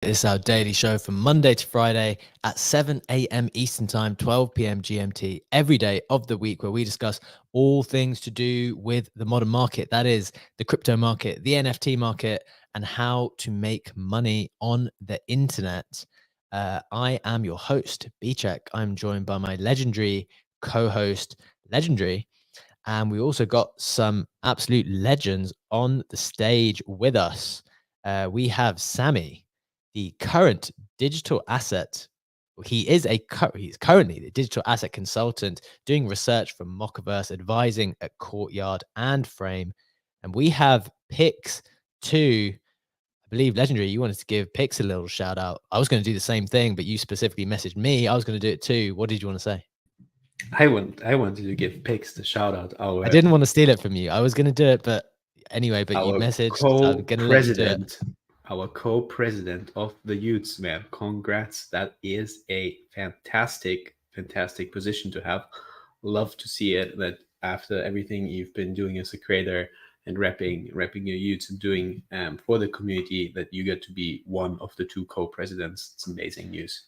It's our daily show from Monday to Friday at 7 a.m. Eastern Time, 12 p.m. GMT, every day of the week, where we discuss all things to do with the modern market. That is the crypto market, the NFT market, and how to make money on the internet. I am your host, Bchek. I'm joined by my legendary co-host, Legendary. And we also got some absolute legends on the stage with us. We have Sammy, the current digital asset. He's currently the digital asset consultant doing research for Mockaverse, advising at Courtyard and Frame. And we have Pix too. I believe, Legendary, you wanted to give Pix a little shout out. I was going to do the same thing, but you specifically messaged me. I was going to do it too. What did you want to say? I wanted to give Pix the shout out. I Our didn't want to steal it from you. I was going to do it, but anyway, but you our messaged, so I'm going to let you do it. co-president, our co-president of the Youths, man. Congrats! That is a fantastic position to have. Love to see it. That after everything you've been doing as a creator and rapping your youths and doing for the community, that you get to be one of the two co-presidents. It's amazing news.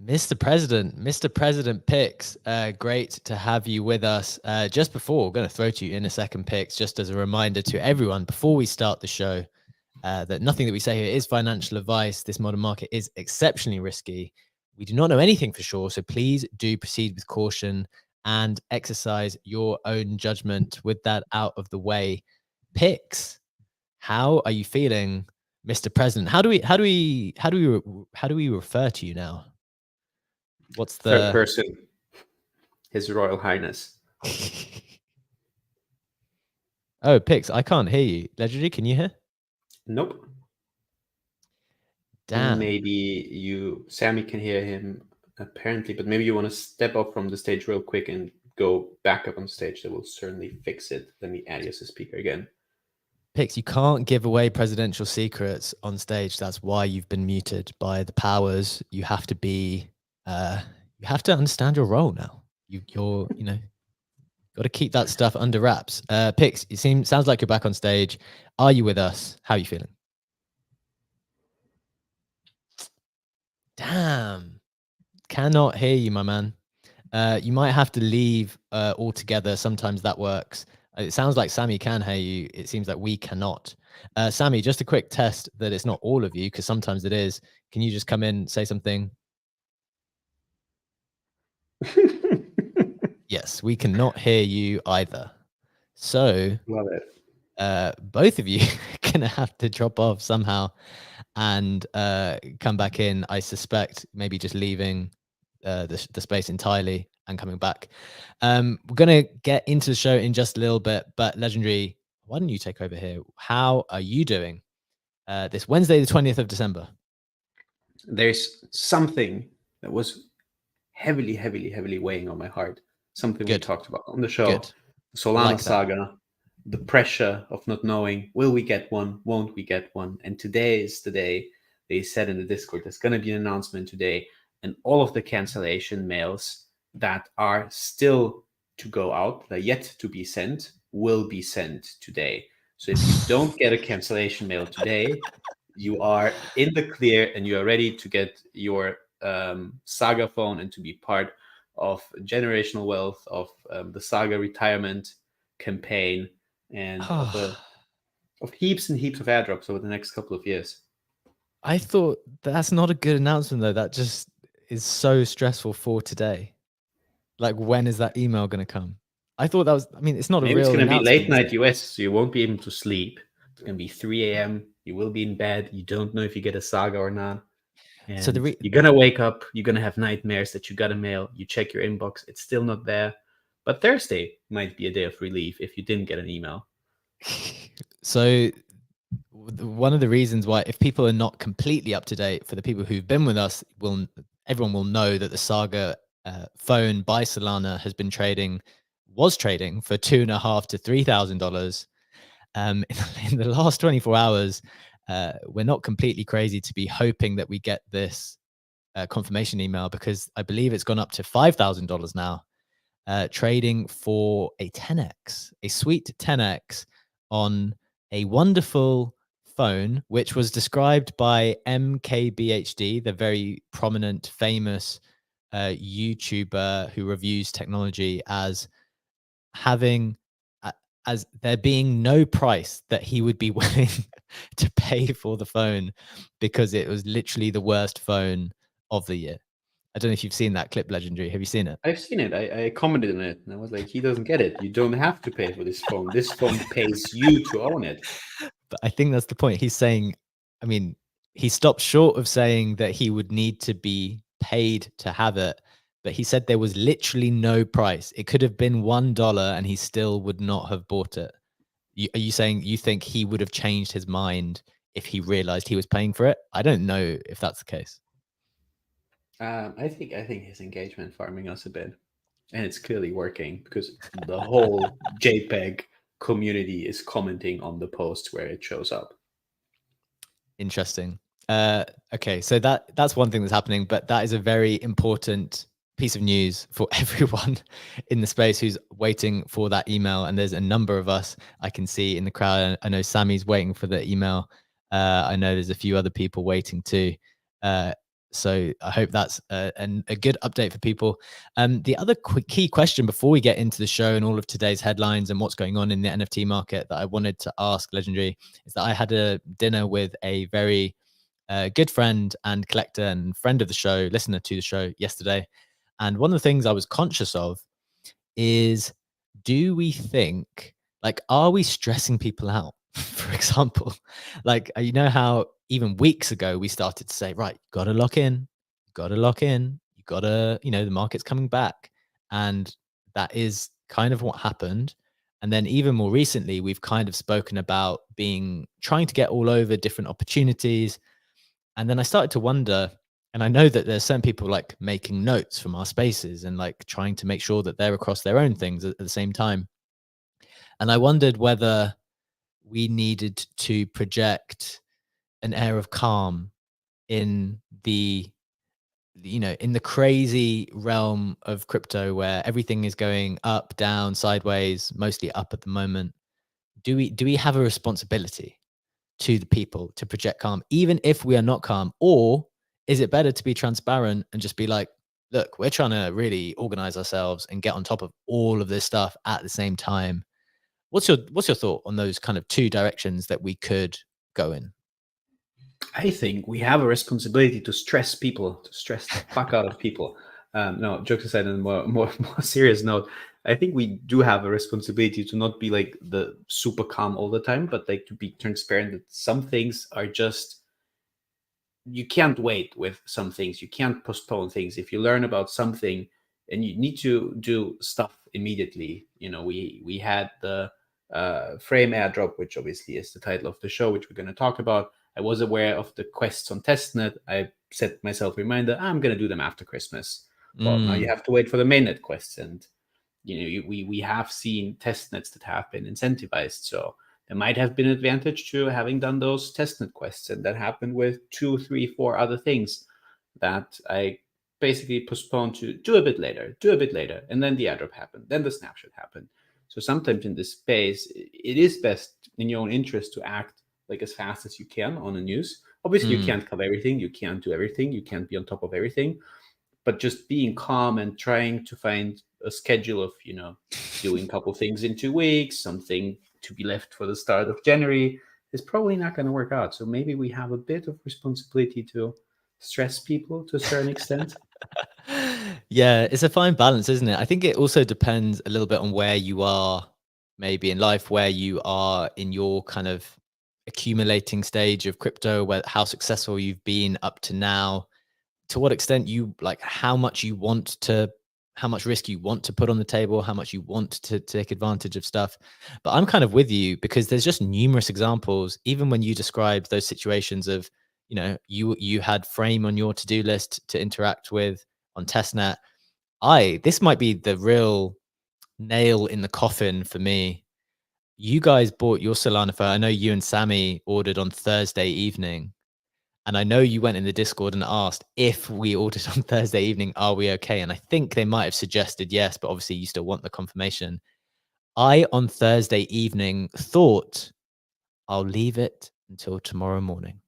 Mr. President Pix, great to have you with us. Just before, we're going to throw to you in a second, Pix, just as a reminder to everyone before we start the show, that nothing that we say here is financial advice. This modern market is exceptionally risky. We do not know anything for sure, so please do proceed with caution and exercise your own judgment. With that out of the way, Pix, how are you feeling, Mr. President? How do we refer to you now? What's the Third person, His Royal Highness. Oh, Pix, I can't hear you. Legendary, can you hear? Nope. Damn. Maybe Sammy can hear him apparently, but maybe you want to step up from the stage real quick and go back up on stage. That will certainly fix it. Let me add you as a speaker again. Pix, you can't give away presidential secrets on stage. That's why you've been muted by the powers. You have to be, you have to understand your role now. You're got to keep that stuff under wraps. Pix, sounds like you're back on stage. Are you with us? How are you feeling? Damn, cannot hear you, my man. You might have to leave altogether. Sometimes that works. It sounds like Sammy can hear you. It seems like we cannot. Sammy, just a quick test that it's not all of you, because sometimes it is. Can you just come in, say something? Yes, we cannot hear you either. So, love it. Both of you are gonna have to drop off somehow and come back in. I suspect maybe just leaving the space entirely and coming back. We're gonna get into the show in just a little bit, but Legendary, why don't you take over here? How are you doing this Wednesday, the 20th of December? There's something that was heavily weighing on my heart. Something we talked about on the show. Good. Solana saga, the pressure of not knowing, will we get one, won't we get one? And today is the day. They said in the Discord, there's going to be an announcement today, and all of the cancellation mails that are still to go out, that are yet to be sent, will be sent today. So if you don't get a cancellation mail today, you are in the clear and you are ready to get your Saga phone and to be part of generational wealth, of the Saga retirement campaign, and of heaps and heaps of airdrops over the next couple of years. I thought that's not a good announcement, though. That just is so stressful for today. Like, when is that email going to come? I thought that was, I mean, it's not Maybe a real it's going to be late night US, so you won't be able to sleep. It's going to be 3 a.m. You will be in bed. You don't know if you get a Saga or not. And so you're going to wake up. You're going to have nightmares that you got a mail. You check your inbox. It's still not there. But Thursday might be a day of relief if you didn't get an email. So one of the reasons why, if people are not completely up to date, for the people who've been with us, everyone will know that the Saga phone by Solana was trading for $2,500 to $3,000. In the last 24 hours, we're not completely crazy to be hoping that we get this confirmation email, because I believe it's gone up to $5,000 now, trading for a 10x, a sweet 10x on a wonderful phone, which was described by MKBHD, the very prominent, famous YouTuber who reviews technology, as having as there being no price that he would be willing to pay for the phone because it was literally the worst phone of the year. I don't know if you've seen that clip, Legendary. Have you seen it? I've seen it. I commented on it, and I was like, he doesn't get it. You don't have to pay for this phone. This phone pays you to own it. But I think that's the point. He's saying, I mean, he stopped short of saying that he would need to be paid to have it, but he said there was literally no price. It could have been $1 and he still would not have bought it. Are you saying you think he would have changed his mind if he realized he was paying for it? I don't know if that's the case. I think his engagement farming us a bit, and it's clearly working because the whole JPEG community is commenting on the post where it shows up. Interesting. Okay, so that's one thing that's happening, but that is a very important piece of news for everyone in the space who's waiting for that email. And there's a number of us I can see in the crowd. I know Sammy's waiting for the email. I know there's a few other people waiting too. So I hope that's a good update for people. The other key question before we get into the show and all of today's headlines and what's going on in the NFT market that I wanted to ask Legendary is that I had a dinner with a very good friend and collector and friend of the show, listener to the show yesterday. And one of the things I was conscious of is, do we think, like, are we stressing people out? For example, like, you know how even weeks ago we started to say, right, got to lock in, got to lock in, you got to, the market's coming back. And that is kind of what happened. And then even more recently, we've kind of spoken about trying to get all over different opportunities. And then I started to wonder, and I know that there's some people like making notes from our spaces and like trying to make sure that they're across their own things at the same time. And I wondered whether we needed to project an air of calm in in the crazy realm of crypto where everything is going up, down, sideways, mostly up at the moment. Do we have a responsibility to the people to project calm, even if we are not calm? Or is it better to be transparent and just be like, look, we're trying to really organize ourselves and get on top of all of this stuff at the same time? What's your thought on those kind of two directions that we could go in? I think we have a responsibility to stress people, to stress the fuck out of people. No, jokes aside, on a more serious note, I think we do have a responsibility to not be like the super calm all the time, but like to be transparent that some things are just, you can't wait with some things. You can't postpone things. If you learn about something and you need to do stuff immediately, we had the frame airdrop, which obviously is the title of the show, which we're going to talk about. I was aware of the quests on testnet. I set myself a reminder, I'm going to do them after Christmas. Well, now you have to wait for the mainnet quests, and we have seen testnets that have been incentivized. So there might have been an advantage to having done those testnet quests, and that happened with 2, 3, 4 other things that I basically postponed to do a bit later, and then the airdrop happened, then the snapshot happened. So sometimes in this space, it is best in your own interest to act like as fast as you can on the news. Obviously, you can't cover everything, you can't do everything, you can't be on top of everything, but just being calm and trying to find a schedule of, doing a couple things in 2 weeks, something to be left for the start of January, is probably not going to work out. So maybe we have a bit of responsibility to stress people to a certain extent. Yeah, it's a fine balance, isn't it? I think it also depends a little bit on where you are, maybe in life, where you are in your kind of accumulating stage of crypto, how successful you've been up to now, to what extent you like, how much risk you want to put on the table, how much you want to take advantage of stuff. But I'm kind of with you because there's just numerous examples, even when you described those situations of, you had Frame on your to-do list to interact with on testnet. This might be the real nail in the coffin for me. You guys bought your Solana phone. I know you and Sammy ordered on Thursday evening. And I know you went in the Discord and asked if we ordered on Thursday evening, are we okay? And I think they might have suggested yes, but obviously you still want the confirmation. I, on Thursday evening, thought, I'll leave it until tomorrow morning.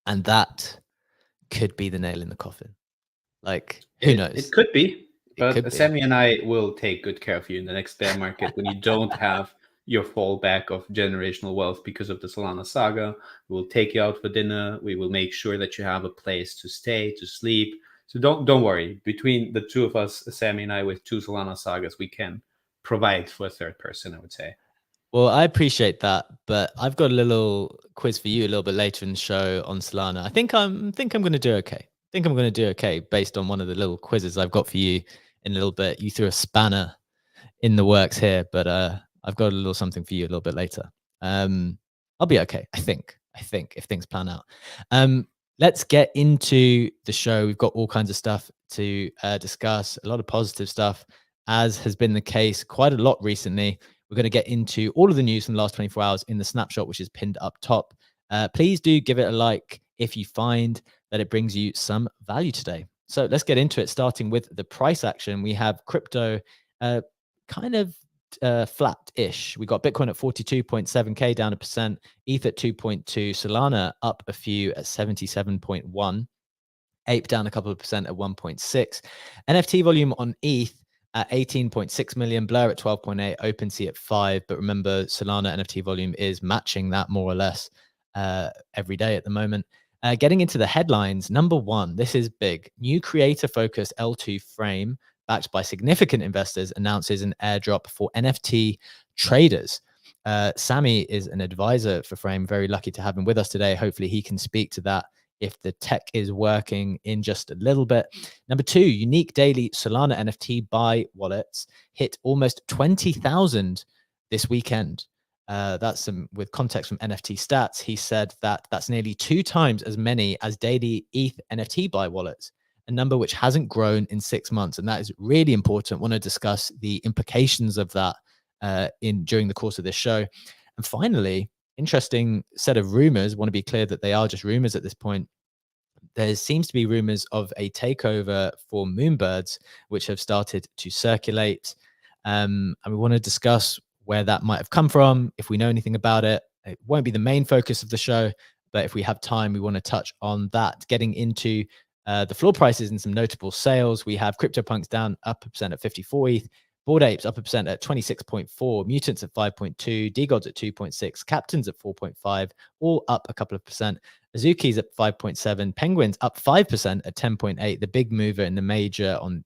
And that could be the nail in the coffin. Like, who It knows? could be, It could but be. Sammy and I will take good care of you in the next bear market when you don't have your fallback of generational wealth because of the Solana saga. We will take you out for dinner. We will make sure that you have a place to stay, to sleep. So don't worry. Between the two of us, Sammy and I, with two Solana sagas, we can provide for a third person, I would say. Well, I appreciate that, but I've got a little quiz for you a little bit later in the show on Solana. I think I'm going to do okay. I think I'm going to do okay based on one of the little quizzes I've got for you in a little bit. You threw a spanner in the works here, but I've got a little something for you a little bit later. I'll be okay. I think if things plan out. Let's get into the show. We've got all kinds of stuff to discuss, a lot of positive stuff, as has been the case quite a lot recently. We're going to get into all of the news from the last 24 hours in the snapshot, which is pinned up top. Please do give it a like if you find that it brings you some value today. So let's get into it, starting with the price action. We have crypto kind of flat-ish. We got Bitcoin at 42.7K, down 1%, ETH at 2.2, Solana up a few at 77.1, Ape down a couple of percent at 1.6. NFT volume on ETH at 18.6 million, Blur at 12.8, OpenSea at 5. But remember, Solana NFT volume is matching that more or less every day at the moment. Getting into the headlines, number one, this is big. New creator-focused L2 frame backed by significant investors announces an airdrop for NFT traders. Sammy is an advisor for Frame. Very lucky to have him with us today. Hopefully he can speak to that if the tech is working in just a little bit. Number two, unique daily Solana NFT buy wallets hit almost 20,000 this weekend. That's some with context from NFT stats. He said that that's nearly 2 times as many as daily ETH NFT buy wallets, a number which hasn't grown in 6 months. And that is really important. I want to discuss the implications of that during the course of this show. And finally, interesting set of rumors. Want to be clear that they are just rumors at this point. There seems to be rumors of a takeover for Moonbirds, which have started to circulate. And we want to discuss where that might have come from, if we know anything about it. It won't be the main focus of the show, but if we have time, we want to touch on that. Getting into the floor prices and some notable sales. We have CryptoPunks down up 1% at 54 ETH, Bored Apes up 1% at 26.4, Mutants at 5.2, DGods at 2.6, Captains at 4.5, all up a couple of percent. Azuki's at 5.7, Penguins up 5% at 10.8, the big mover in the majors on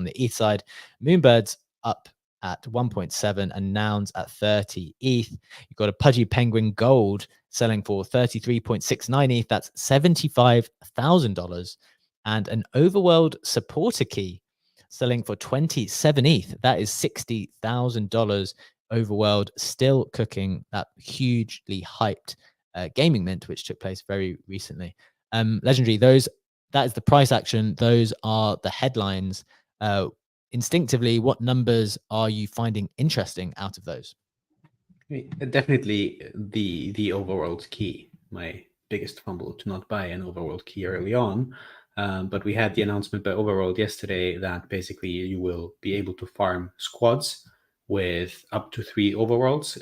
the ETH side. Moonbirds up at 1.7 and Nouns at 30 ETH. You've got a Pudgy Penguin Gold selling for 33.69 ETH. That's $75,000. And an Overworld supporter key selling for 27 ETH. That is $60,000. Overworld still cooking that hugely hyped gaming mint, which took place very recently. Legendary, that is the price action. Those are the headlines. Instinctively, what numbers are you finding interesting out of those? Definitely the overworld key. My biggest fumble to not buy an overworld key early on. But we had the announcement by Overworld yesterday that basically you will be able to farm squads with up to 3 overworlds.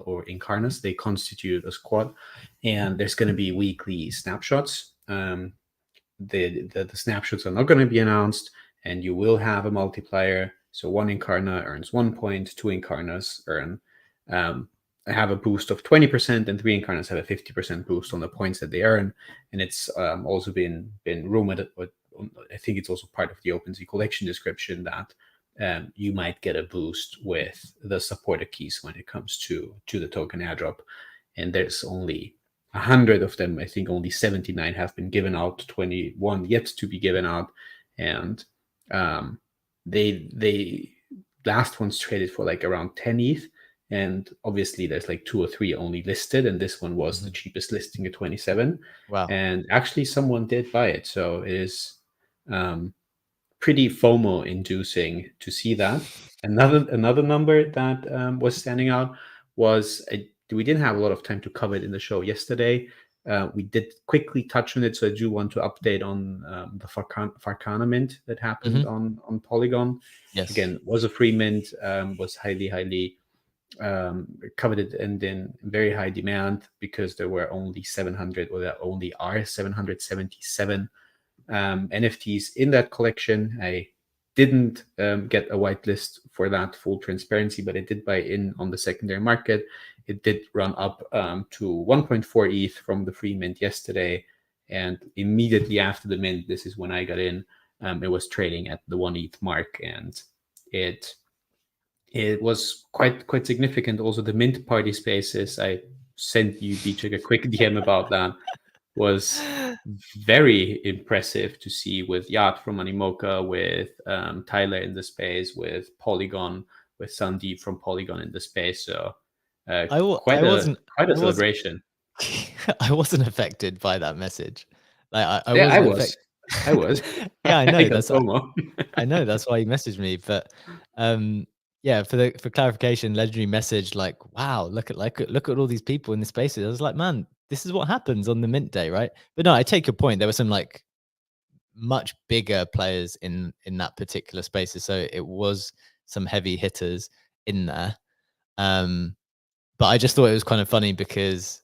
Or incarnates, they constitute a squad, and there's going to be weekly snapshots. The snapshots are not going to be announced, and you will have a multiplier. So 1 incarna earns 1 point, 2 incarnas have a boost of 20%, and 3 incarnates have a 50% boost on the points that they earn. And it's also been rumored, but I think it's also part of the OpenSea collection description, that you might get a boost with the supporter keys when it comes to the token airdrop. And there's only 100 of them. I think only 79 have been given out, 21 yet to be given out. And they last ones traded for like around 10 ETH. And obviously there's like 2 or 3 only listed, and this one was the cheapest listing at 27. Wow. And actually someone did buy it. So it is pretty FOMO inducing to see that. Another number that was standing out was, we didn't have a lot of time to cover it in the show yesterday. We did quickly touch on it, so I do want to update on the Farcana mint that happened on Polygon. Yes. Again, was a free mint, was highly coveted and in very high demand because there were only 700, or there only are 777 NFTs in that collection. I didn't get a whitelist for that, full transparency, but I did buy in on the secondary market. It did run up to 1.4 ETH from the free mint yesterday. And immediately after the mint, this is when I got in, it was trading at the 1 ETH mark. And it was quite significant. Also, the mint party spaces, I sent you, Beechik, a quick DM about that, was very impressive to see, with Yacht from Animoca, with Tyler in the space, with Polygon, with Sandeep from Polygon in the space. So I wasn't quite a I was celebration. I wasn't affected by that message. Like I Yeah, wasn't affected. I was. Yeah, I I know. got That's FOMO. I know that's why you messaged me. But yeah, for clarification, legendary message like, wow, look at all these people in the spaces. I was like, man, this is what happens on the mint day, right? But no, I take your point. There were some like much bigger players in that particular spaces, so it was some heavy hitters in there. But I just thought it was kind of funny because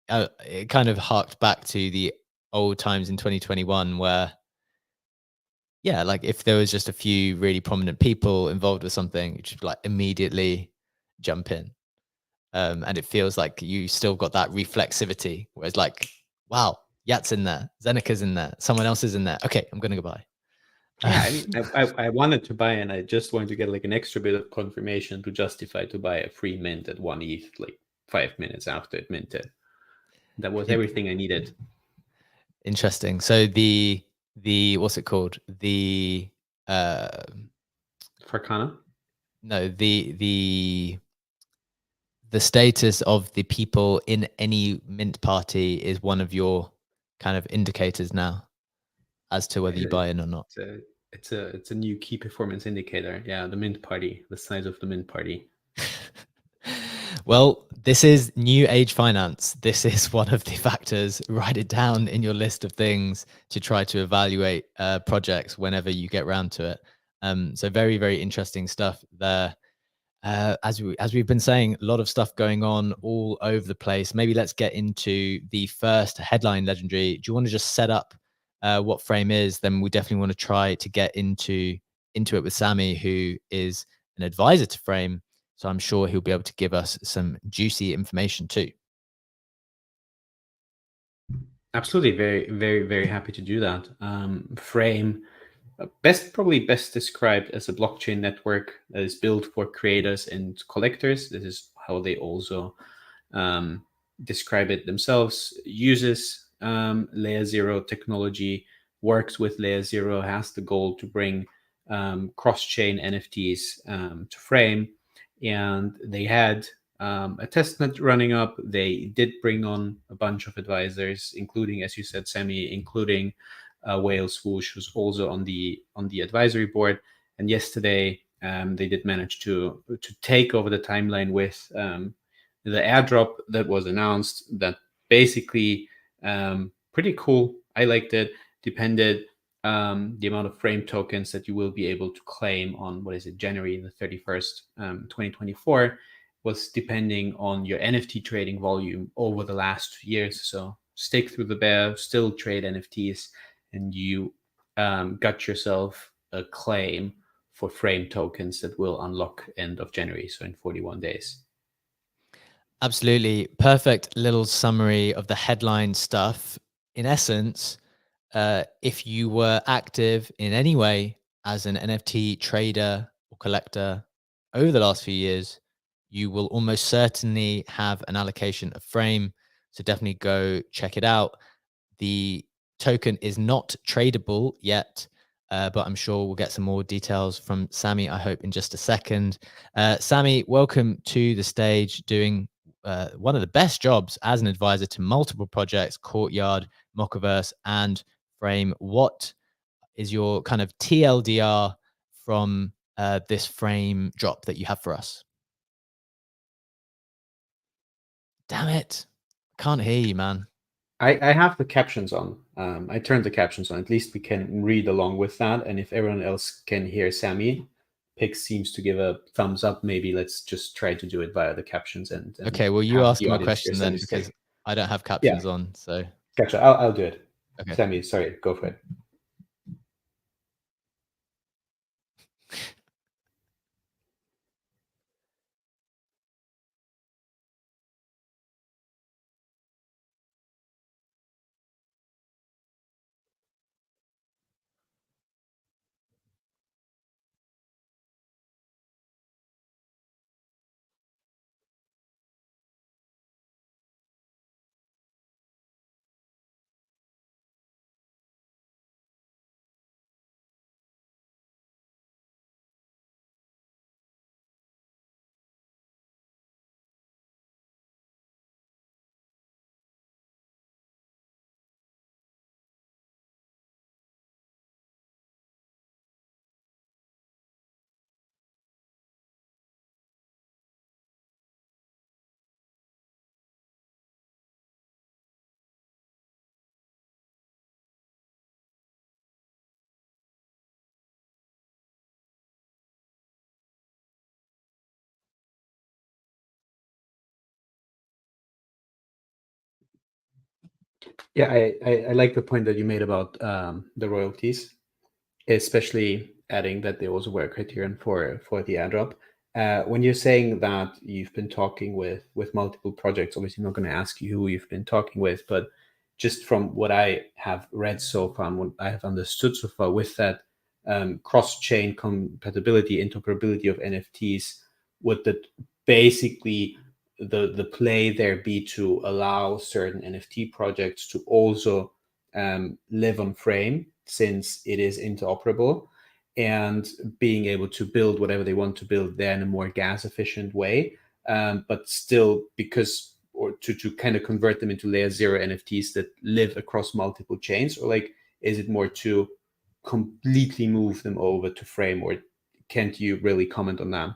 it kind of harked back to the old times in 2021 where, yeah, like if there was just a few really prominent people involved with something, you just like immediately jump in. And it feels like you still got that reflexivity, whereas like, wow, Yat's in there, Zenika's in there, someone else is in there. Okay, I'm gonna go buy. Yeah, I mean, I wanted to buy, and I just wanted to get like an extra bit of confirmation to justify to buy a free mint at 1 ETH, like 5 minutes after it minted. That was everything I needed. Interesting. So the what's it called? The uh Farcana? no, the status of the people in any mint party is one of your kind of indicators now as to whether you buy in or not. It's it's a new key performance indicator. Yeah, the mint party, the size of the mint party. Well, this is new age finance. This is one of the factors. Write it down in your list of things to try to evaluate projects whenever you get around to it. So very, very interesting stuff there. As we've been saying, a lot of stuff going on all over the place. Maybe let's get into the first headline legendary. Do you want to just set up what Frame is? Then we definitely want to try to get into it with Sammy, who is an advisor to Frame. So I'm sure he'll be able to give us some juicy information too. Absolutely, very happy to do that. Frame, probably best described as a blockchain network that is built for creators and collectors. This is how they also describe it themselves. Uses layer zero technology, works with layer zero, has the goal to bring cross-chain NFTs to Frame, and they had a testnet running up. They did bring on a bunch of advisors, including, as you said, Sammy, including Whale Swoosh, who's also on the advisory board. And yesterday, they did manage to take over the timeline with the airdrop that was announced. That basically pretty cool. I liked it. Depended the amount of Frame tokens that you will be able to claim on, what is it, January the 31st, 2024, was depending on your NFT trading volume over the last 2 years. So stick through the bear, still trade NFTs, and you got yourself a claim for Frame tokens that will unlock end of January, so in 41 days. Absolutely. Perfect little summary of the headline stuff. In essence, if you were active in any way as an NFT trader or collector over the last few years, you will almost certainly have an allocation of Frame. So definitely go check it out. The token is not tradable yet, but I'm sure we'll get some more details from Sammy, I hope, in just a second. Sammy, welcome to the stage, doing one of the best jobs as an advisor to multiple projects, Courtyard, Mockaverse, and Frame. What is your kind of TLDR from this Frame drop that you have for us? Damn it. Can't hear you, man. I have the captions on. I turned the captions on. At least we can read along with that. And if everyone else can hear Sammy, Pix seems to give a thumbs up. Maybe let's just try to do it via the captions and Okay, well, you have ask the him a audience here question send then, his take. because I don't have Yeah, captions on. So gotcha. I'll do it. okay. Sammy, sorry, go for it. Yeah, I like the point that you made about the royalties, especially adding that there was a work criterion for the airdrop. When you're saying that you've been talking with multiple projects, obviously I'm not going to ask you who you've been talking with, but just from what I have read so far and what I have understood so far, with that cross-chain compatibility, interoperability of NFTs, would that basically the play there be to allow certain NFT projects to also live on Frame, since it is interoperable, and being able to build whatever they want to build there in a more gas efficient way, but still, because, or to kind of convert them into layer zero NFTs that live across multiple chains? Or like, is it more to completely move them over to Frame? Or can't you really comment on that?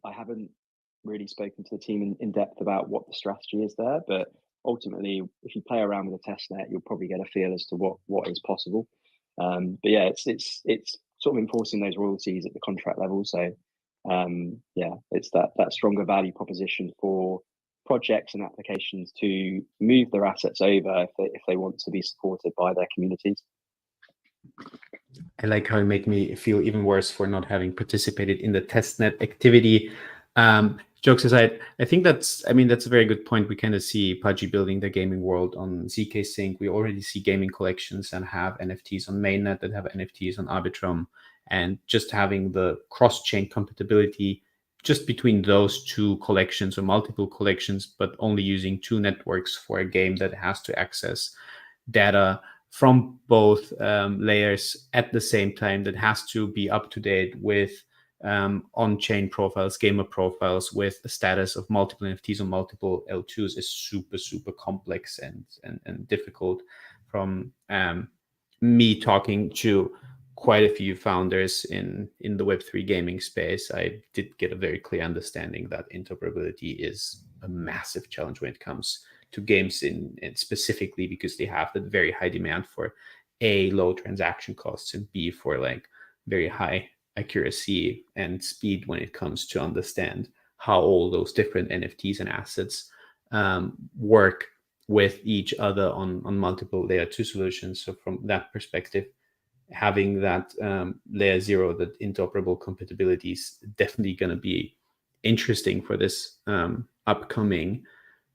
I haven't really spoken to the team in depth about what the strategy is there, but ultimately, if you play around with a test net, you'll probably get a feel as to what is possible. But yeah, it's sort of enforcing those royalties at the contract level. So yeah, it's that stronger value proposition for projects and applications to move their assets over if they want to be supported by their communities. I like how it made me feel even worse for not having participated in the testnet activity. Jokes aside, I think that's a very good point. We kind of see Pudgy building the gaming world on ZK Sync. We already see gaming collections and have NFTs on mainnet, that have NFTs on Arbitrum, and just having the cross-chain compatibility just between those two collections or multiple collections, but only using two networks for a game that has to access data from both layers at the same time, that has to be up to date with on-chain profiles, gamer profiles, with the status of multiple NFTs on multiple L2s, is super, super complex and difficult. From me talking to quite a few founders in the Web3 gaming space, I did get a very clear understanding that interoperability is a massive challenge when it comes to games, in specifically because they have that very high demand for A, low transaction costs, and B, for like very high accuracy and speed when it comes to understand how all those different NFTs and assets work with each other on multiple layer 2 solutions. So from that perspective, having that layer 0, that interoperable compatibility, is definitely going to be interesting for this upcoming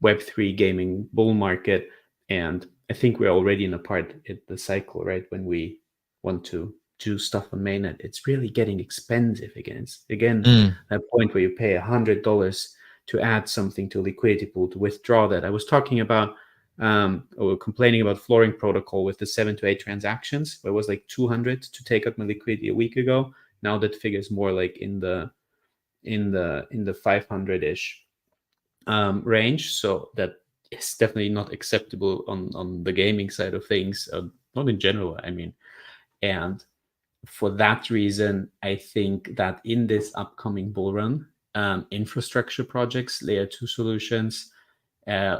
Web3 gaming bull market. And I think we're already in a part in the cycle, right? When we want to do stuff on mainnet, it's really getting expensive again. That point where you pay $100 to add something to a liquidity pool to withdraw that. I was talking about or complaining about flooring protocol with the 7 to 8 transactions, where it was like 200 to take out my liquidity a week ago. Now that figures more like in the 500-ish range. So that is definitely not acceptable on the gaming side of things, not in general, I mean. And for that reason, I think that in this upcoming bull run, infrastructure projects, layer 2 solutions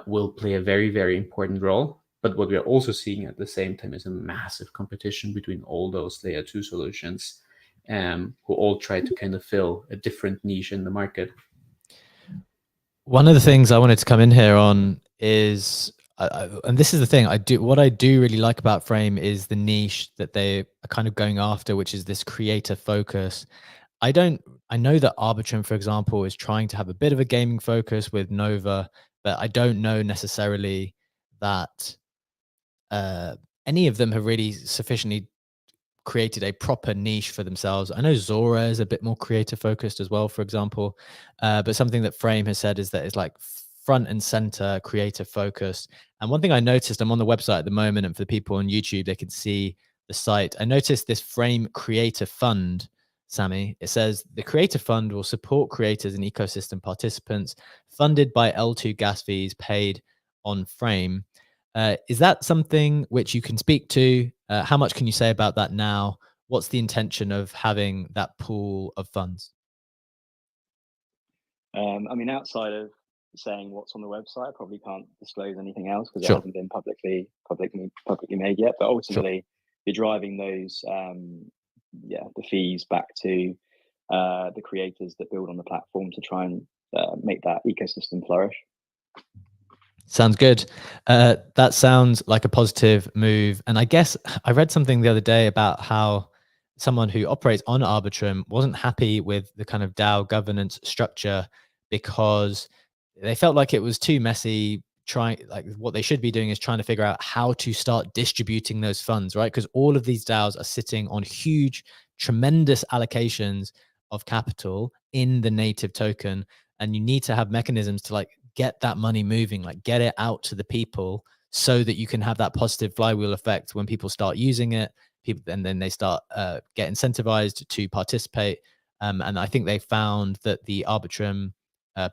will play a very, very important role. But what we're also seeing at the same time is a massive competition between all those layer 2 solutions who all try to kind of fill a different niche in the market. One of the things I wanted to come in here on is, and this is the thing what I do really like about Frame is the niche that they are kind of going after, which is this creator focus. I know that Arbitrum, for example, is trying to have a bit of a gaming focus with Nova, but I don't know necessarily that any of them have really sufficiently created a proper niche for themselves. I know Zora is a bit more creator focused as well, for example, but something that Frame has said is that it's like front and center creator focused. And one thing I noticed, I'm on the website at the moment, and for the people on YouTube, they can see the site. I noticed this Frame Creator Fund, Sammy. It says the Creator Fund will support creators and ecosystem participants, funded by L2 gas fees paid on Frame. Is that something which you can speak to? How much can you say about that now? What's the intention of having that pool of funds? I mean, outside of saying what's on the website, I probably can't disclose anything else because Sure. it hasn't been publicly made yet. But ultimately, you're driving those the fees back to the creators that build on the platform to try and make that ecosystem flourish. Sounds good. That sounds like a positive move. And I guess I read something the other day about how someone who operates on Arbitrum wasn't happy with the kind of DAO governance structure because they felt like it was too messy. Like what they should be doing is trying to figure out how to start distributing those funds, right? Because all of these DAOs are sitting on huge, tremendous allocations of capital in the native token. And you need to have mechanisms to like get that money moving, like get it out to the people so that you can have that positive flywheel effect when people start using it, and then they start get incentivized to participate. And I think they found that the Arbitrum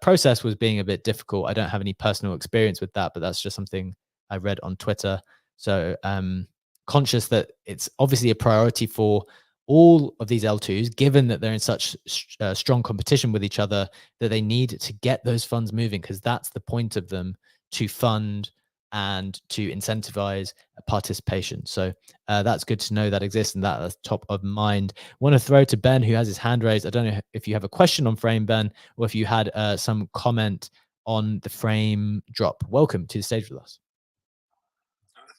process was being a bit difficult. I don't have any personal experience with that, but that's just something I read on Twitter. So conscious that it's obviously a priority for all of these L2s, given that they're in such strong competition with each other, that they need to get those funds moving, because that's the point of them, to fund and to incentivize participation. So that's good to know that exists and that's top of mind. I want to throw to Ben, who has his hand raised. I don't know if you have a question on Frame, Ben, or if you had some comment on the Frame drop. Welcome to the stage with us.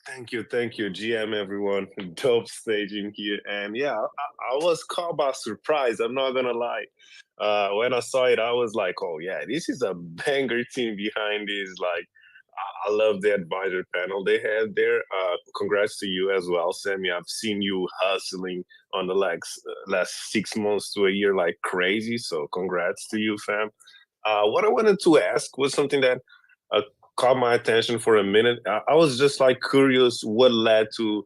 Thank you, GM, everyone. Dope staging here. And yeah, I was caught by surprise. I'm not gonna lie. When I saw it, I was like, oh yeah, this is a banger team behind this. Like, I love the advisor panel they had there. Congrats to you as well, Sammy. I've seen you hustling on the last 6 months to a year like crazy. So congrats to you, fam. What I wanted to ask was something that caught my attention for a minute. I was just like curious what led to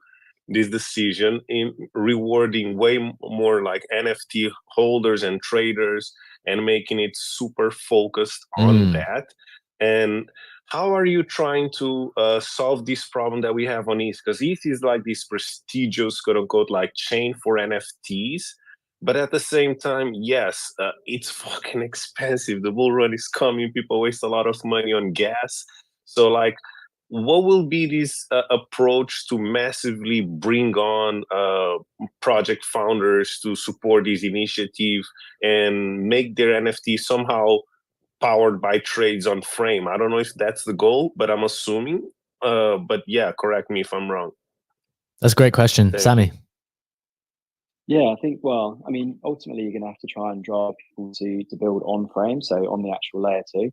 this decision in rewarding way more like NFT holders and traders and making it super focused on that. And how are you trying to solve this problem that we have on ETH? Because ETH is like this prestigious, quote unquote, like chain for NFTs. But at the same time, yes, it's fucking expensive. The bull run is coming. People waste a lot of money on gas. So like, what will be this approach to massively bring on project founders to support this initiative and make their NFT somehow powered by trades on Frame? I don't know if that's the goal, but I'm assuming. But yeah, correct me if I'm wrong. That's a great question. Thank Sammy. you. Yeah, I think, well, I mean, ultimately you're going to have to try and drive people to build on frame, so on the actual layer two.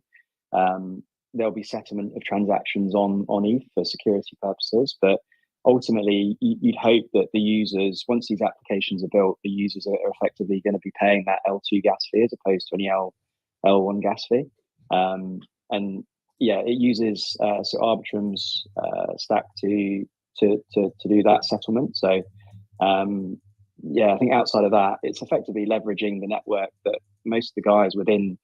There'll be settlement of transactions on ETH for security purposes, but ultimately you'd hope that the users, once these applications are built, the users are effectively going to be paying that L2 gas fee as opposed to any L1 gas fee. And yeah, it uses so Arbitrum's stack to do that settlement. So yeah, I think outside of that, it's effectively leveraging the network that most of the guys within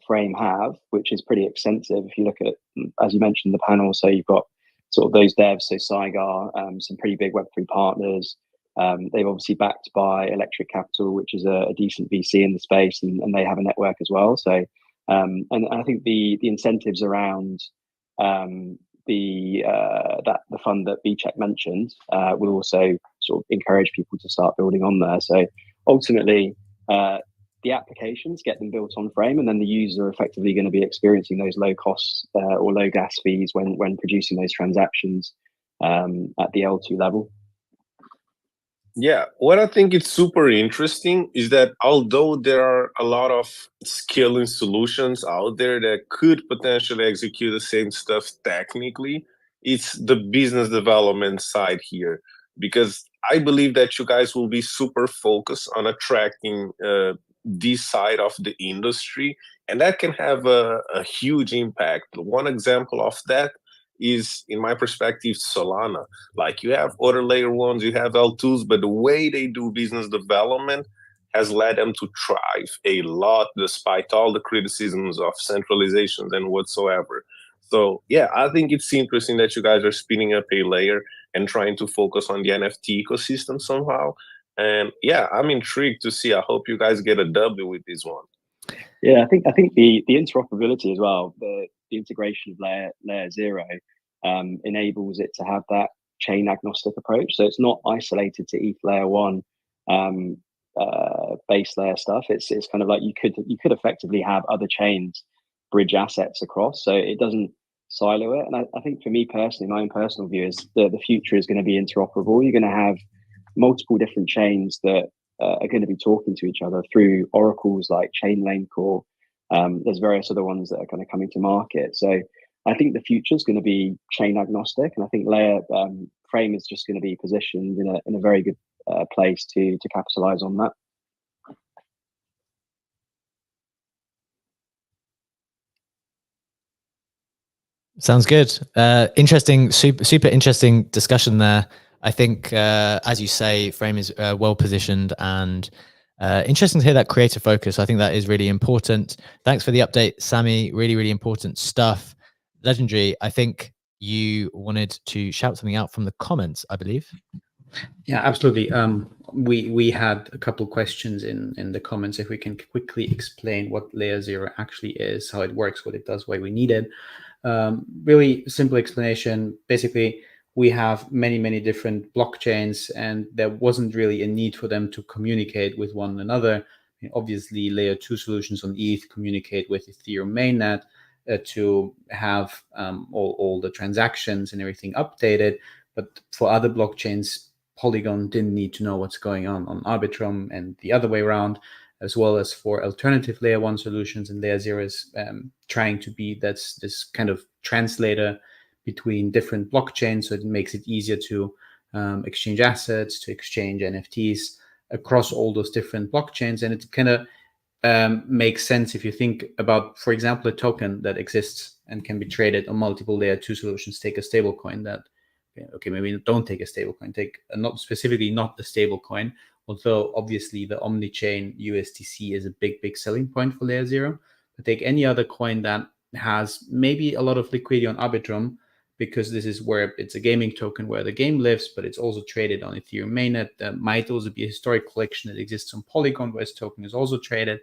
Frame have, which is pretty extensive. If you look at, as you mentioned, the panel, so you've got sort of those devs, so Saigar, some pretty big Web3 partners. They've obviously backed by Electric Capital, which is a decent VC in the space, and they have a network as well. So, and I think the incentives around the fund that Bcheck mentioned will also sort of encourage people to start building on there. So ultimately, the applications get them built on frame, and then the users are effectively going to be experiencing those low costs or low gas fees when producing those transactions at the L2 level. Yeah, what I think is super interesting is that although there are a lot of scaling solutions out there that could potentially execute the same stuff technically, it's the business development side here. Because I believe that you guys will be super focused on attracting this side of the industry, and that can have a huge impact. One example of that is, in my perspective, Solana. Like, you have other layer ones, you have L2s, but the way they do business development has led them to thrive a lot despite all the criticisms of centralizations and whatsoever. So yeah, I think it's interesting that you guys are spinning up a layer and trying to focus on the NFT ecosystem somehow. And yeah, I'm intrigued to see. I hope you guys get a W with this one. Yeah, I think the interoperability as well, the integration of layer zero enables it to have that chain agnostic approach. So it's not isolated to ETH layer one base layer stuff. It's kind of like you could effectively have other chains bridge assets across, so it doesn't silo it. And I think for me personally, my own personal view is that the future is going to be interoperable. You're going to have multiple different chains that are going to be talking to each other through oracles like Chainlink, or there's various other ones that are kind of coming to market. So I think the future is going to be chain agnostic, and I think layer frame is just going to be positioned in a very good place to capitalize on that. Sounds good. Interesting, super interesting discussion there. I think, as you say, Frame is well positioned, and interesting to hear that creator focus. I think that is really important. Thanks for the update, Sammy. Really, really important stuff. Legendary, I think you wanted to shout something out from the comments, I believe. Yeah, absolutely. We had a couple of questions in the comments. If we can quickly explain what layer zero actually is, how it works, what it does, why we need it. Really simple explanation. Basically, we have many different blockchains, and there wasn't really a need for them to communicate with one another. I mean, obviously, layer 2 solutions on ETH communicate with Ethereum mainnet to have all the transactions and everything updated. But for other blockchains, Polygon didn't need to know what's going on Arbitrum, and the other way around, as well as for alternative layer 1 solutions. And layer 0 is trying to be this kind of translator between different blockchains, so it makes it easier to exchange assets, to exchange NFTs across all those different blockchains. And it kind of makes sense if you think about, for example, a token that exists and can be traded on multiple layer 2 solutions. Take a stable coin that, okay, maybe don't take a stable coin, take not a stable coin, although obviously the omni-chain USDC is a big selling point for layer 0. But take any other coin that has maybe a lot of liquidity on Arbitrum, because this is where it's a gaming token where the game lives, but it's also traded on Ethereum mainnet. There might also be a historic collection that exists on Polygon where this token is also traded.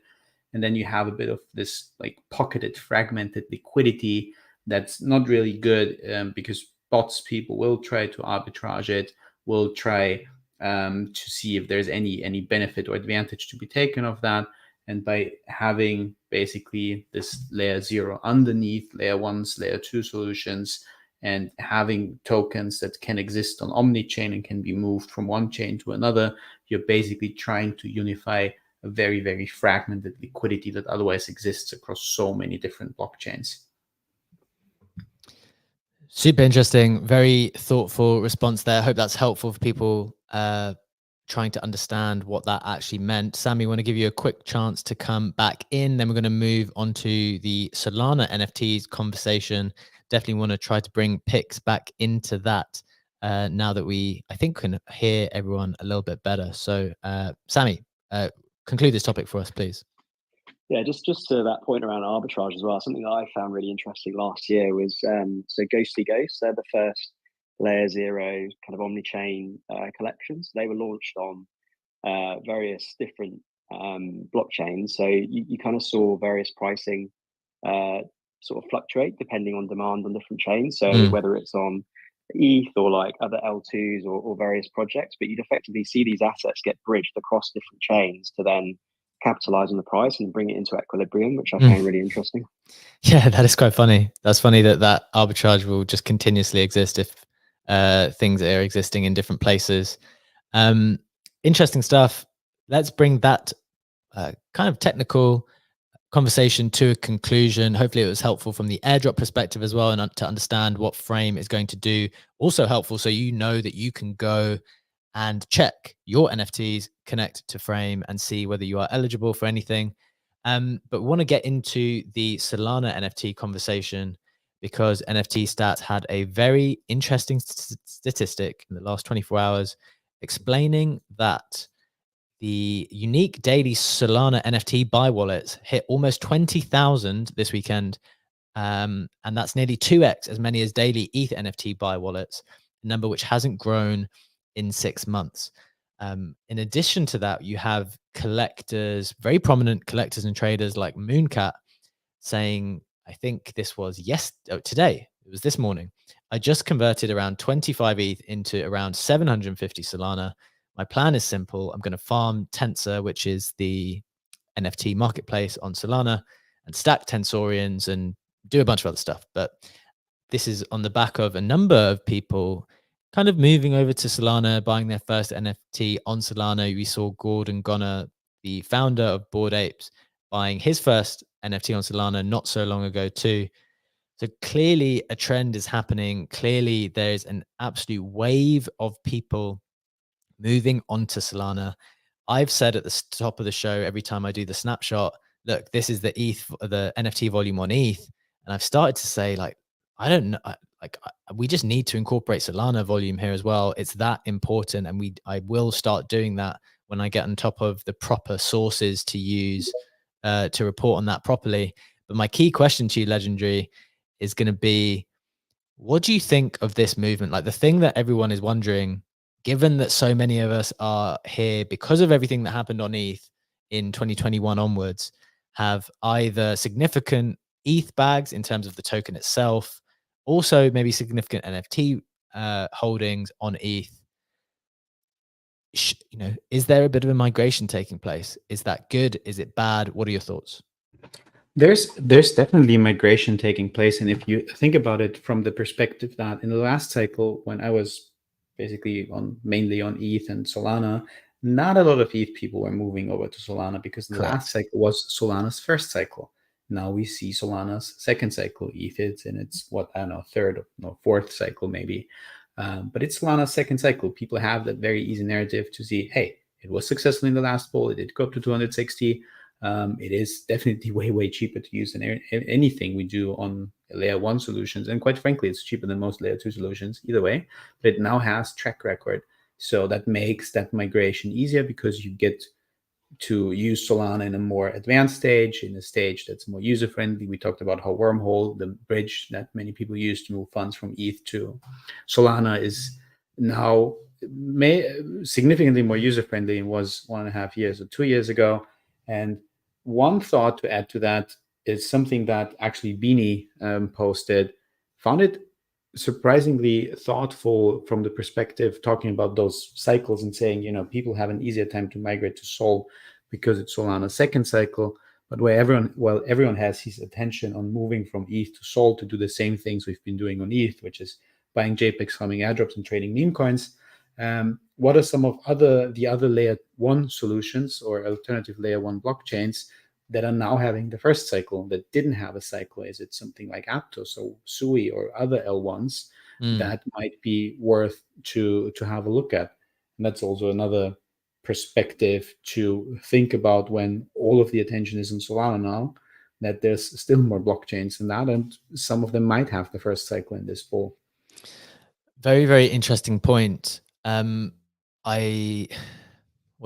And then you have a bit of this like pocketed, fragmented liquidity that's not really good, because bots, people will try to arbitrage it, will try to see if there's any benefit or advantage to be taken of that. And by having basically this layer 0 underneath layer 1's layer 2 solutions, and having tokens that can exist on omni-chain and can be moved from one chain to another, you're basically trying to unify a very, very fragmented liquidity that otherwise exists across so many different blockchains. Super interesting, very thoughtful response there. I hope that's helpful for people trying to understand what that actually meant. Sammy, I want to give you a quick chance to come back in. Then we're going to move on to the Solana NFTs conversation. Definitely want to try to bring picks back into that now that I think, can hear everyone a little bit better. So, Sammy, conclude this topic for us, please. Yeah, just to that point around arbitrage as well. Something that I found really interesting last year was so Ghostly Ghosts. They're the first Layer 0 kind of omni-chain collections. They were launched on various different blockchains. So you kind of saw various pricing sort of fluctuate depending on demand on different chains. So whether it's on ETH or like other L2s or various projects, but you'd effectively see these assets get bridged across different chains to then capitalize on the price and bring it into equilibrium, which I found really interesting. Yeah, that is quite funny. That's funny that arbitrage will just continuously exist if things are existing in different places. Interesting stuff. Let's bring that kind of technical conversation to a conclusion. Hopefully it was helpful from the airdrop perspective as well, and to understand what Frame is going to do. Also helpful so you know that you can go and check your NFTs, connect to Frame, and see whether you are eligible for anything. But we want to get into the Solana NFT conversation because NFT Stats had a very interesting statistic in the last 24 hours explaining that the unique daily Solana NFT buy wallets hit almost 20,000 this weekend. And that's nearly 2x as many as daily ETH NFT buy wallets, a number which hasn't grown in 6 months. In addition to that, you have collectors, very prominent collectors and traders like Mooncat saying, I think this was today, it was this morning, I just converted around 25 ETH into around 750 Solana. My plan is simple. I'm going to farm Tensor, which is the NFT marketplace on Solana, and stack Tensorians and do a bunch of other stuff. But this is on the back of a number of people kind of moving over to Solana, buying their first NFT on Solana. We saw Gordon Gonner, the founder of Bored Apes, buying his first NFT on Solana not so long ago too. So clearly a trend is happening. Clearly there's an absolute wave of people moving onto Solana. I've said at the top of the show, every time I do the snapshot, look, this is the NFT volume on ETH. And I've started to say, like, I don't know, we just need to incorporate Solana volume here as well. It's that important. And I will start doing that when I get on top of the proper sources to use to report on that properly. But my key question to you, Legendary, is going to be, what do you think of this movement? Like, the thing that everyone is wondering, given that so many of us are here because of everything that happened on ETH in 2021 onwards, have either significant ETH bags in terms of the token itself, also maybe significant NFT holdings on ETH. Is there a bit of a migration taking place? Is that good? Is it bad? What are your thoughts? There's definitely migration taking place. And if you think about it from the perspective that in the last cycle, when I was basically mainly on ETH and Solana, not a lot of ETH people were moving over to Solana because the last cycle was Solana's first cycle. Now we see Solana's second cycle. ETH is in its, third or fourth cycle maybe. But it's Solana's second cycle. People have that very easy narrative to see, hey, it was successful in the last bull. It did go up to 260. It is definitely way cheaper to use than anything we do on layer 1 solutions. And quite frankly, it's cheaper than most layer 2 solutions either way. But it now has track record. So that makes that migration easier because you get to use Solana in a more advanced stage, in a stage that's more user-friendly. We talked about how Wormhole, the bridge that many people use to move funds from ETH to Solana, is now significantly more user-friendly than was 1.5 years or 2 years ago. And one thought to add to that is something that actually Beanie posted. Found it surprisingly thoughtful from the perspective talking about those cycles and saying, people have an easier time to migrate to Sol because it's Solana's second cycle. but where everyone has his attention on moving from ETH to Sol to do the same things we've been doing on ETH, which is buying JPEGs, farming airdrops, and trading meme coins. What are some of the other layer 1 solutions or alternative layer 1 blockchains that are now having the first cycle that didn't have a cycle? Is it something like Aptos or Sui or other L1s that might be worth to have a look at? And that's also another perspective to think about when all of the attention is on Solana now, that there's still more blockchains than that, and some of them might have the first cycle in this bull. Very, very interesting point. What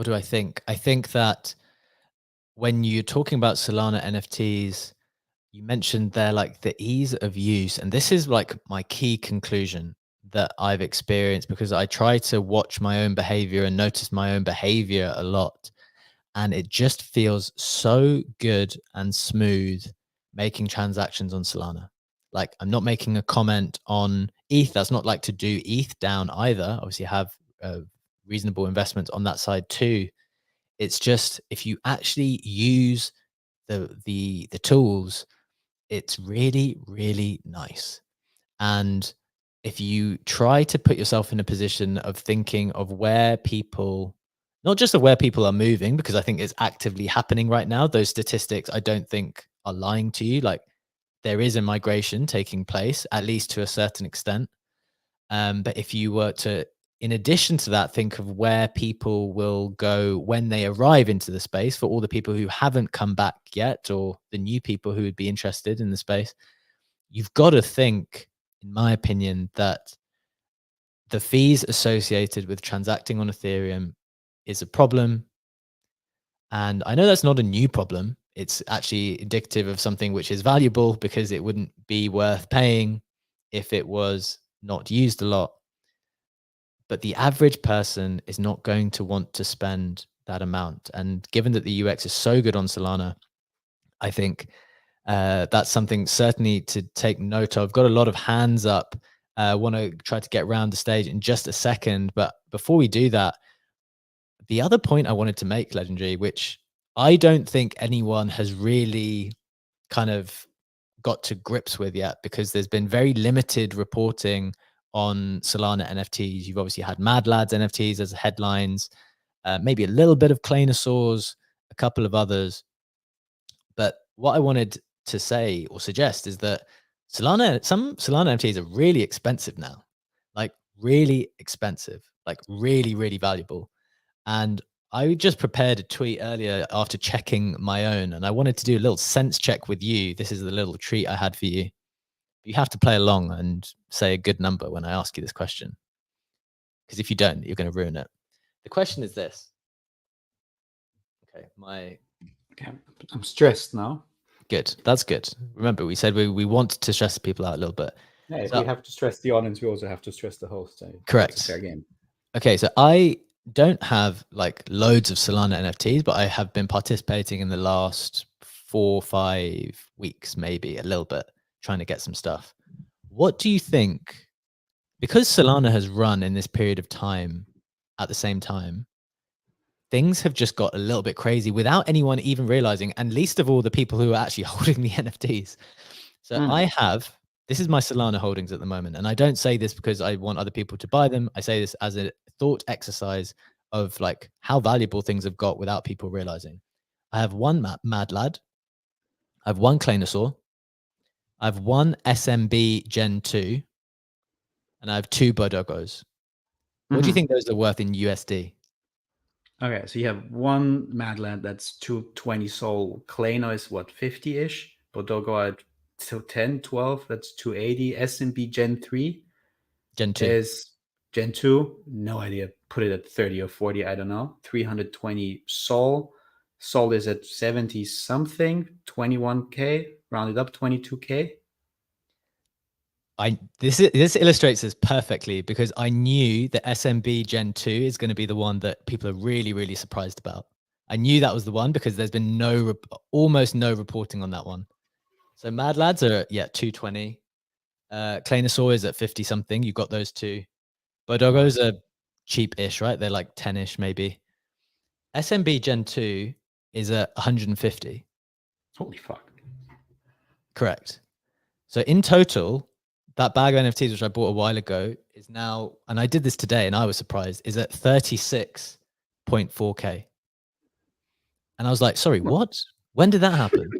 do I think? I think that when you're talking about Solana NFTs, you mentioned there like the ease of use, and this is like my key conclusion that I've experienced, because I try to watch my own behavior and notice my own behavior a lot, and it just feels so good and smooth making transactions on Solana. Like, I'm not making a comment on ETH. That's not like to do ETH down either. Obviously, have reasonable investments on that side too. It's just, if you actually use the tools, it's really, really nice. And if you try to put yourself in a position of thinking of where people, not just of where people are moving, because I think it's actively happening right now. Those statistics, I don't think are lying to you. Like, there is a migration taking place, at least to a certain extent. But if you were to, in addition to that, think of where people will go when they arrive into the space, for all the people who haven't come back yet, or the new people who would be interested in the space, you've got to think, in my opinion, that the fees associated with transacting on Ethereum is a problem. And I know that's not a new problem. It's actually indicative of something which is valuable, because it wouldn't be worth paying if it was not used a lot. But the average person is not going to want to spend that amount. And given that the UX is so good on Solana, I think that's something certainly to take note of. Got a lot of hands up. Want to try to get around the stage in just a second. But before we do that, the other point I wanted to make, Legendary, which I don't think anyone has really kind of got to grips with yet, because there's been very limited reporting on Solana NFTs. You've obviously had Mad Lads NFTs as headlines, maybe a little bit of Claynosaurs, a couple of others. But what I wanted to say or suggest is that some Solana NFTs are really expensive now, like really expensive, like really, really valuable. And I just prepared a tweet earlier after checking my own, and I wanted to do a little sense check with you. This is the little treat I had for you. You have to play along and say a good number when I ask you this question, because if you don't, you're going to ruin it. The question is this. Okay, I'm stressed now. Good. That's good. Remember, we said we want to stress people out a little bit. Yeah, if we have to stress the audience, we also have to stress the host. Correct. That's a fair game. Okay, so I don't have like loads of Solana NFTs, but I have been participating in the last 4 or 5 weeks, maybe a little bit, trying to get some stuff. What do you think? Because Solana has run in this period of time at the same time, things have just got a little bit crazy without anyone even realizing, and least of all the people who are actually holding the NFTs. So this is my Solana holdings at the moment. And I don't say this because I want other people to buy them. I say this as a thought exercise of like how valuable things have got without people realizing. I have one Mad Lad. I have one Claynosaur. I have one SMB Gen 2. And I have 2 Bodogos. What do you think those are worth in USD? Okay, so you have one Mad Lad that's 220 Sol. Clayno is what, 50-ish? Bodogo at 10, 12, that's 280. S&P Gen 3 Gen 2 is Gen 2, no idea. Put it at 30 or 40, I don't know. 320 Sol. Sol is at 70 something, 21K, rounded up 22K. This illustrates this perfectly, because I knew the SMB Gen 2 is going to be the one that people are really, really surprised about. I knew that was the one because there's been almost no reporting on that one. So Mad Lads are at 220. Claynosaur is at 50 something. You got those 2. Bodogos are cheap-ish, right? They're like 10-ish maybe. SMB Gen 2 is at 150. Holy fuck. Correct. So in total, that bag of NFTs, which I bought a while ago, is now, and I did this today and I was surprised, is at 36.4K. And I was like, sorry, what? When did that happen?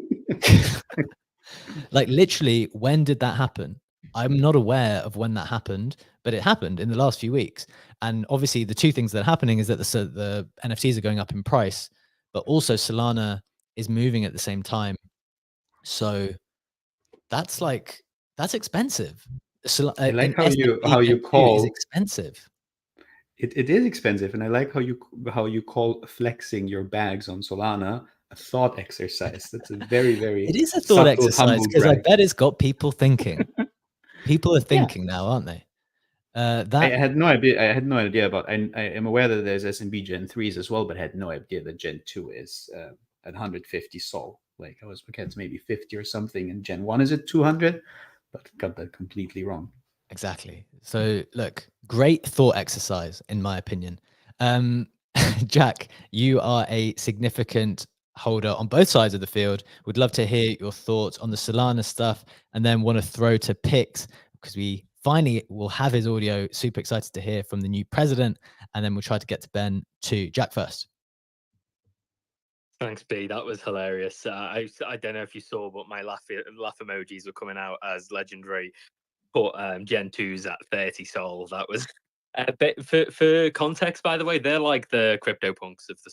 Like literally, when did that happen? I'm not aware of when that happened, but it happened in the last few weeks. And obviously the two things that are happening is that the NFTs are going up in price, but also Solana is moving at the same time. So that's expensive. So, I like how S&P you Gen 2 is call expensive. it is expensive, and I like how you call flexing your bags on Solana a thought exercise. That's a very, very It is a thought subtle, exercise humble because I brag. bet it's got people thinking. People are Yeah. thinking now, aren't they? I had no idea. I had no idea about. I am aware that there's S&P Gen 3s as well, but I had no idea that Gen 2 is at 150 Sol. Like I was, okay, it's maybe 50 or something, and Gen 1 is at 200, but got that completely wrong. Exactly. So look, great thought exercise, in my opinion. Jack, you are a significant holder on both sides of the field. Would love to hear your thoughts on the Solana stuff, and then want to throw to Pix because we finally will have his audio. Super excited to hear from the new president, and then we'll try to get to Ben too. Jack first. Thanks, B. That was hilarious. I don't know if you saw, but my laugh emojis were coming out as legendary. Put Gen 2s at 30 Sol. That was but for context, by the way, they're like the CryptoPunks of the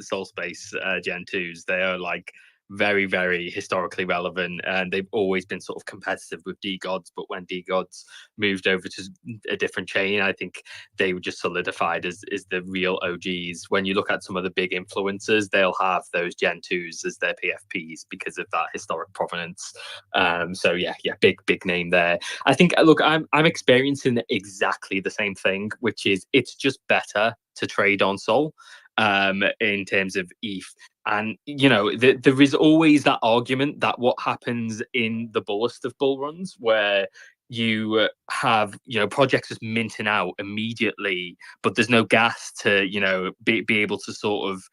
Sol space. Gen 2s. They are like very, very historically relevant, and they've always been sort of competitive with DGods. But when DGods moved over to a different chain, I think they were just solidified as the real OGs. When you look at some of the big influencers, they'll have those Gen 2s as their PFPs because of that historic provenance. So yeah, big name there. I think, look, I'm experiencing exactly the same thing, which is it's just better to trade on Sol in terms of ETH. And there is always that argument that what happens in the bullest of bull runs, where you have projects just minting out immediately, but there's no gas to be able to sort of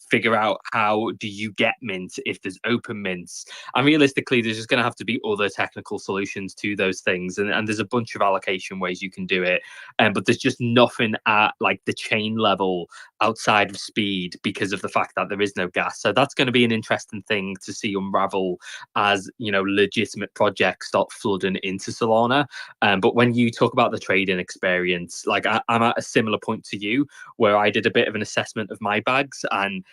figure out how do you get mint if there's open mints. And realistically, there's just going to have to be other technical solutions to those things, and there's a bunch of allocation ways you can do it, but there's just nothing at like the chain level outside of speed because of the fact that there is no gas. So that's going to be an interesting thing to see unravel as legitimate projects start flooding into Solana. But when you talk about the trading experience, like I'm at a similar point to you, where I did a bit of an assessment of my bags, and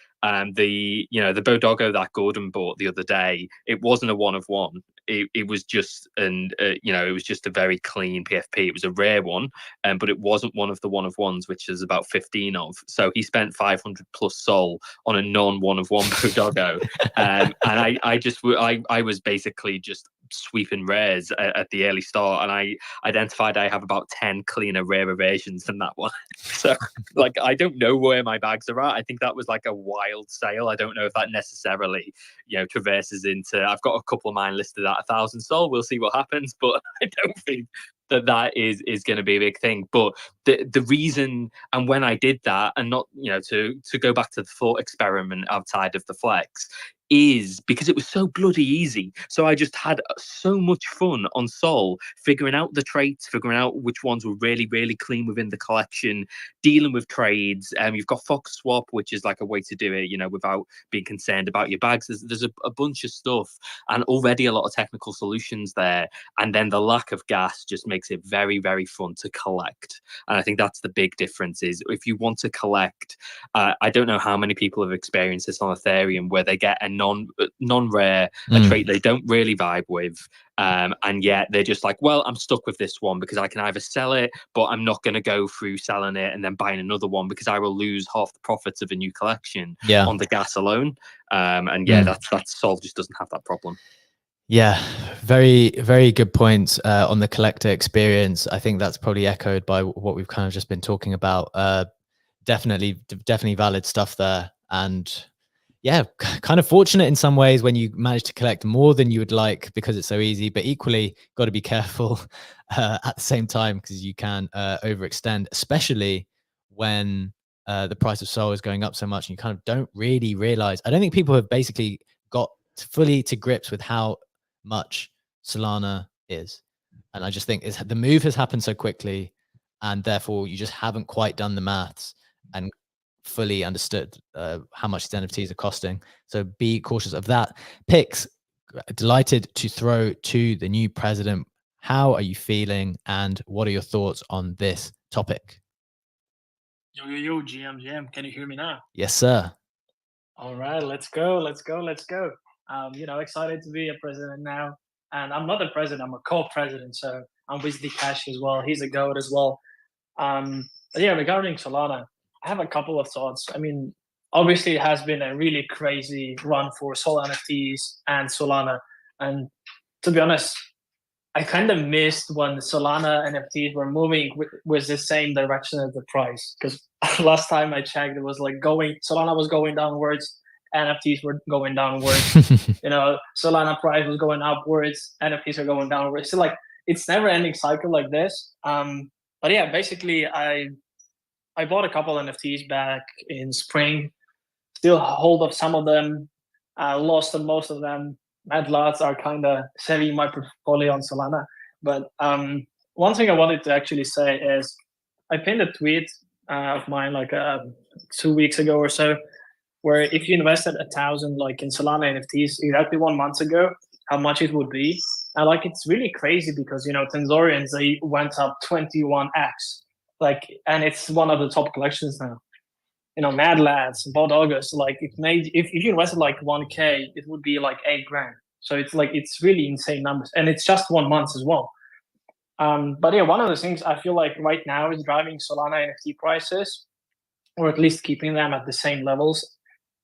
the Bodoggo that Gordon bought the other day, it wasn't a one of one. It was just it was just a very clean PFP. It was a rare one, but it wasn't one of the one of ones, which is about 15 of. So he spent 500 plus Sol on a non one of one Bodoggo, and I was basically just sweeping rares at the early start, and I identified I have about 10 cleaner rarer versions than that one. So like I don't know where my bags are at. I think that was like a wild sale. I don't know if that necessarily traverses into, I've got a couple of mine listed at 1,000 Sol. We'll see what happens, but I don't think that is going to be a big thing. But the reason, and when I did that, and not to go back to the thought experiment outside of the flex, is because it was so bloody easy. So I just had so much fun on Sol, figuring out the traits, figuring out which ones were really, really clean within the collection, dealing with trades. You've got Fox Swap, which is like a way to do it, without being concerned about your bags. There's a bunch of stuff, and already a lot of technical solutions there. And then the lack of gas just makes it very, very fun to collect. And I think that's the big difference is if you want to collect, I don't know how many people have experienced this on Ethereum where they get a non-rare a trait they don't really vibe with, and yet they're just like, well, I'm stuck with this one because I can either sell it, but I'm not going to go through selling it and then buying another one because I will lose half the profits of a new collection on the gas alone. And that Sol just doesn't have that problem. Yeah, very, very good points on the collector experience. I think that's probably echoed by what we've kind of just been talking about. Definitely valid stuff there. And yeah, kind of fortunate in some ways when you manage to collect more than you would like because it's so easy, but equally got to be careful at the same time because you can overextend, especially when the price of Sol is going up so much and you kind of don't really realize. I don't think people have basically got fully to grips with how much Solana is. And I just think the move has happened so quickly, and therefore you just haven't quite done the maths and fully understood how much these NFTs are costing. So be cautious of that. Pix, delighted to throw to the new president. How are you feeling, and what are your thoughts on this topic? Yo, GM, can you hear me now? Yes, sir. All right, let's go. Excited to be a president now. And I'm not a president, I'm a co-president. So I'm with Cash as well. He's a goat as well. But yeah, regarding Solana, I have a couple of thoughts. I mean, obviously it has been a really crazy run for Sol NFTs and Solana. And to be honest, I kind of missed when Solana NFTs were moving with the same direction as the price. Because last time I checked, it was like Solana was going downwards, NFTs were going downwards. Solana price was going upwards, NFTs are going downwards. So like it's never ending cycle like this. But yeah, basically I bought a couple NFTs back in spring. Still hold of some of them. Lost on most of them. Mad lots are kind of saving my portfolio on Solana. But one thing I wanted to actually say is I pinned a tweet of mine like 2 weeks ago or so, where if you invested 1,000 like in Solana NFTs exactly 1 month ago, how much it would be. And like it's really crazy because Tensorians, they went up 21x. And it's one of the top collections now. Mad Lads, Bod August, like if you invested like 1K, it would be like $8,000. So it's really insane numbers, and it's just 1 month as well. But yeah, one of the things I feel like right now is driving Solana NFT prices, or at least keeping them at the same levels,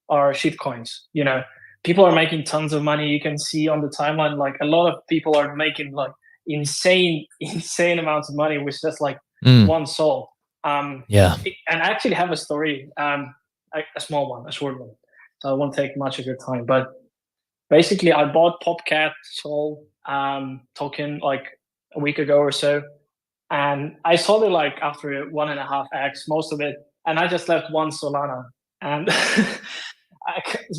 are shitcoins. People are making tons of money. You can see on the timeline, like a lot of people are making like insane amounts of money with just like one sol. And I actually have a story, a small one, a short one, so I won't take much of your time. But basically, I bought Popcat Sol token like a week ago or so, and I sold it like after 1.5x, most of it, and I just left one Solana. And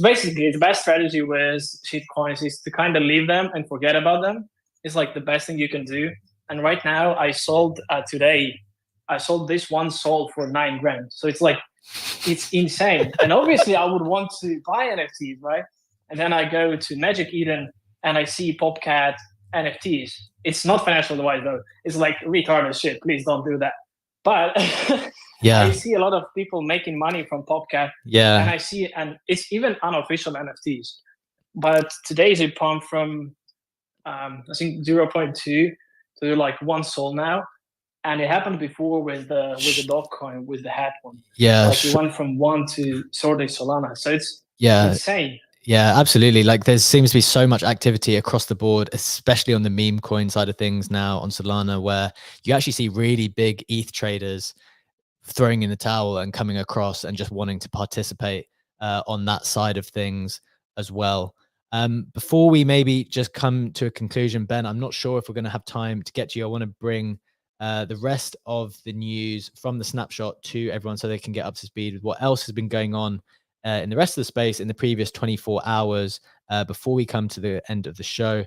basically the best strategy with shitcoins is to kind of leave them and forget about them. It's like the best thing you can do. And right now, I sold today. I sold this one sol for $9,000. So it's insane. And obviously I would want to buy NFTs, right? And then I go to Magic Eden and I see Popcat NFTs. It's not financial advice though. It's like retarded shit. Please don't do that. But I see a lot of people making money from Popcat. Yeah. And I see, and it's even unofficial NFTs. But today's a pump from I think 0.2 to like 1 sol now. And it happened before with the Dogecoin, with the hat one. Yeah. Like it went from 1 to sort of Solana. So it's insane. Yeah, absolutely. Like there seems to be so much activity across the board, especially on the meme coin side of things now on Solana, where you actually see really big ETH traders throwing in the towel and coming across and just wanting to participate on that side of things as well. Before we maybe just come to a conclusion, Ben, I'm not sure if we're going to have time to get to you. I want to bring the rest of the news from the snapshot to everyone so they can get up to speed with what else has been going on in the rest of the space in the previous 24 hours before we come to the end of the show.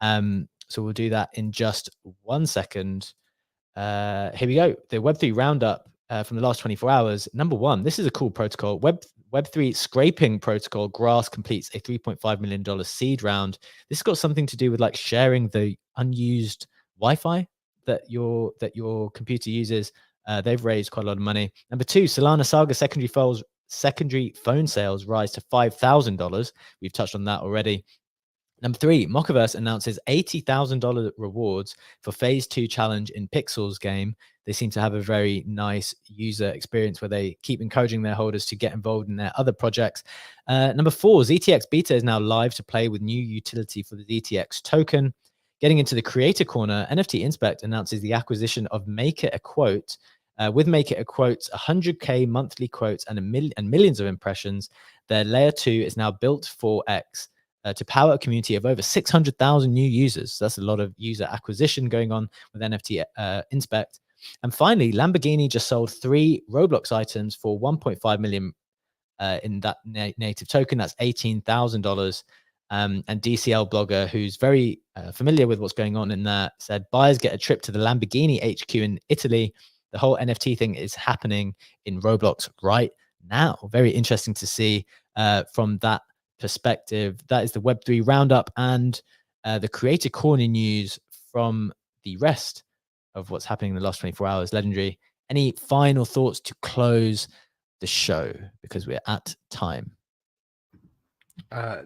So we'll do that in just 1 second. Here we go. The Web3 roundup from the last 24 hours. Number one, this is a cool protocol. Web3 scraping protocol Grass completes a $3.5 million seed round. This has got something to do with like sharing the unused Wi-Fi that your computer uses. They've raised quite a lot of money. Number two, Solana Saga secondary phone sales rise to $5,000. We've touched on that already. Number three, Mockaverse announces $80,000 rewards for Phase 2 challenge in Pixels game. They seem to have a very nice user experience where they keep encouraging their holders to get involved in their other projects. Number four, ZTX Beta is now live to play with new utility for the ZTX token. Getting into the creator corner, NFT Inspect announces the acquisition of Make It a Quote. With Make It a Quote, 100K monthly quotes and millions of impressions. Their layer 2 is now built for X. To power a community of over 600,000 new users. So that's a lot of user acquisition going on with NFT Inspect. And finally, Lamborghini just sold 3 Roblox items for 1.5 million in that native token. That's $18,000. And DCL blogger, who's very familiar with what's going on in there, said buyers get a trip to the Lamborghini HQ in Italy. The whole NFT thing is happening in Roblox right now. Very interesting to see from that perspective. That is the Web3 roundup and the Creator Corner news from the rest of what's happening in the last 24 hours. Legendary, any final thoughts to close the show, because we're at time?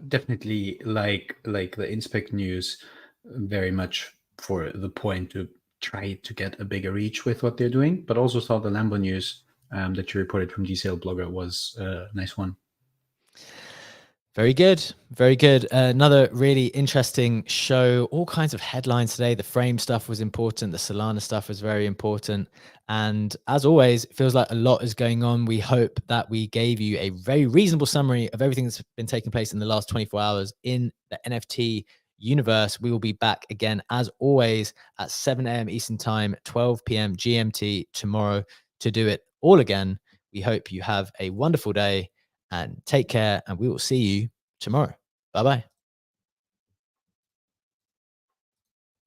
Definitely like the Inspect news, very much for the point to try to get a bigger reach with what they're doing, but also saw the Lambo news that you reported from DCL blogger was a nice one. Very good. Very good. Another really interesting show. All kinds of headlines today. The Frame stuff was important. The Solana stuff was very important. And as always, it feels like a lot is going on. We hope that we gave you a very reasonable summary of everything that's been taking place in the last 24 hours in the NFT universe. We will be back again, as always, at 7 a.m. Eastern Time, 12 p.m. GMT tomorrow to do it all again. We hope you have a wonderful day and take care, and we will see you tomorrow. Bye-bye.